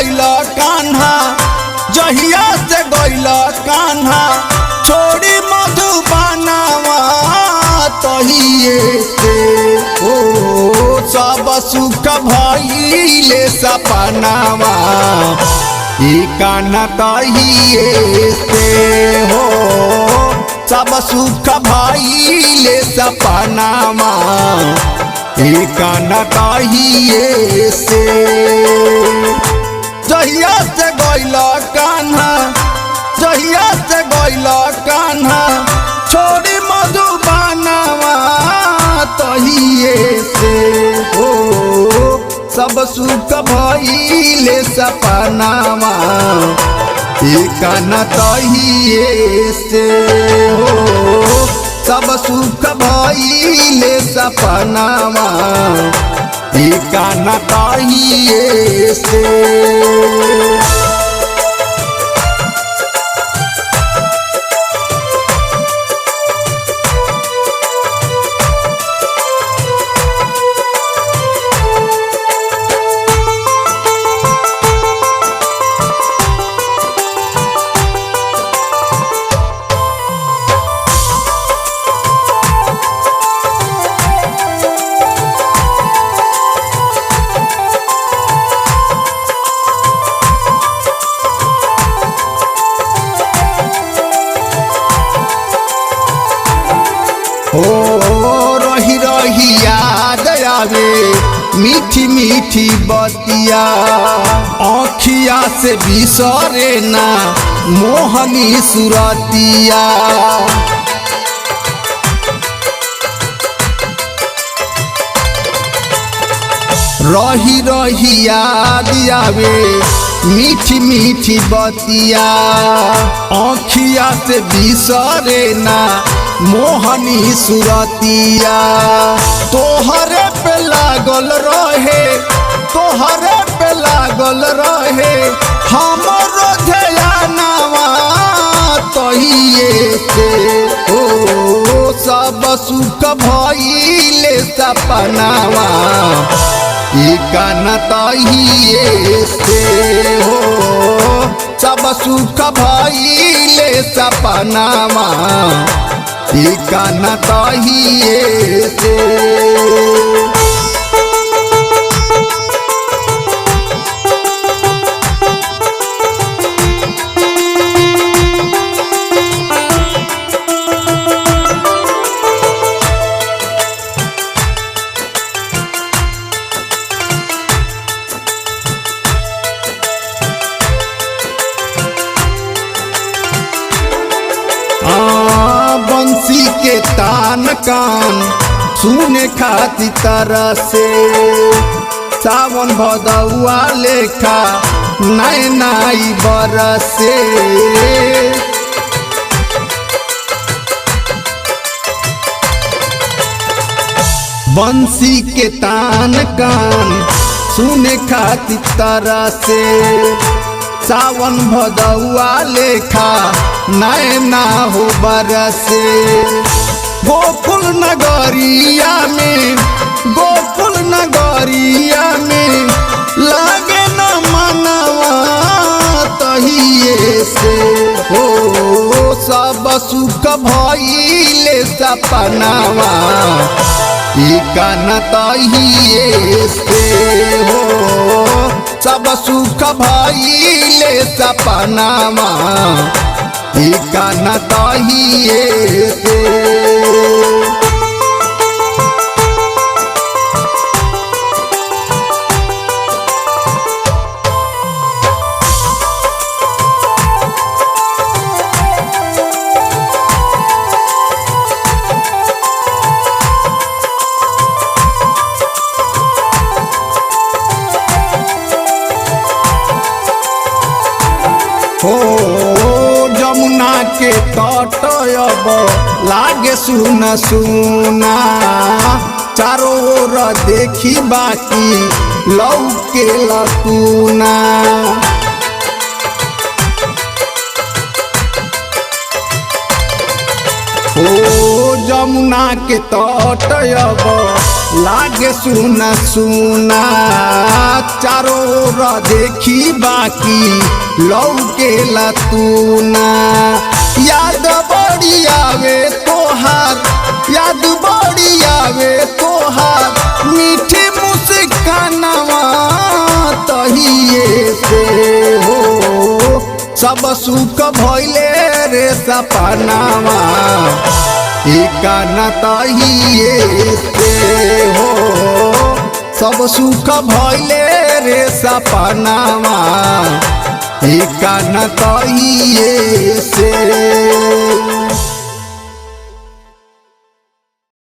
गइल कान्हा, जहिया से गइल कान्हा, छोड़ी मधुबनवा तहिए से ओ सब सुख भइले सपनावा, ई कान्हा तहिए से हो सब सुख भइले सपनावा, ई कान्हा तहिए से। जहिया से गइल कान्हा, जहिया से गइल कान्हा, छोड़ी मधुबनवा तहिए से हो सब सुख भइले सपनावा, ई कान्हा तहिए से हो सब सुख भइले सपनावा, ई कान्हा तहिए से। ओ रही रही याद आवे मीठी मीठी बतिया, आँखिया से बिसरे ना मोहनी सुरतिया। रही रही याद आवे मीठी मीठी बतिया, आँखिया से बिसरे ना मोहनी सुरतिया। तोहरे पे लागल रहे, तोहरे पे लागल रहे हमरो ध्यानवा तहिए से ओ सब सुख भइले सपनावा, ई कान्हा तहिए से हो सब सुख भइले सपनावा, ई कान्हा तहिए से। बंसी के तान कान सुने खाती तरह से, सावन भदौआ लेखा नैनाई बरसे। बंसी के तान कान सुने खाती तरह से, सावन भदौआ लेखा नैना हो बरसे। गोकुल नगरिया में, गोकुल नगरिया में लागे न मनवा तहिए से हो सब सुख भइले सपनावा, ई कान्हा तहिए से हो सब सुख भइले सपनावा, ई कान्हा तहिए से। हो जमुना के तट अब लागे सुना सुना, चारों ओर देखी बाकी लौके लकुना। ओ जमुना के तट अब लागे सुना सुना, चारों ओर देखी बाकी लौके लतूना। याद बड़ी आवे तोहार, याद बड़ी आवे तोहार, मीठी मुस्कानवा तहिए से हो। सब सुख भइले रे सपनावा, न तहिए से हो। सब सुख भइले रे सपनावा, न तहिए से।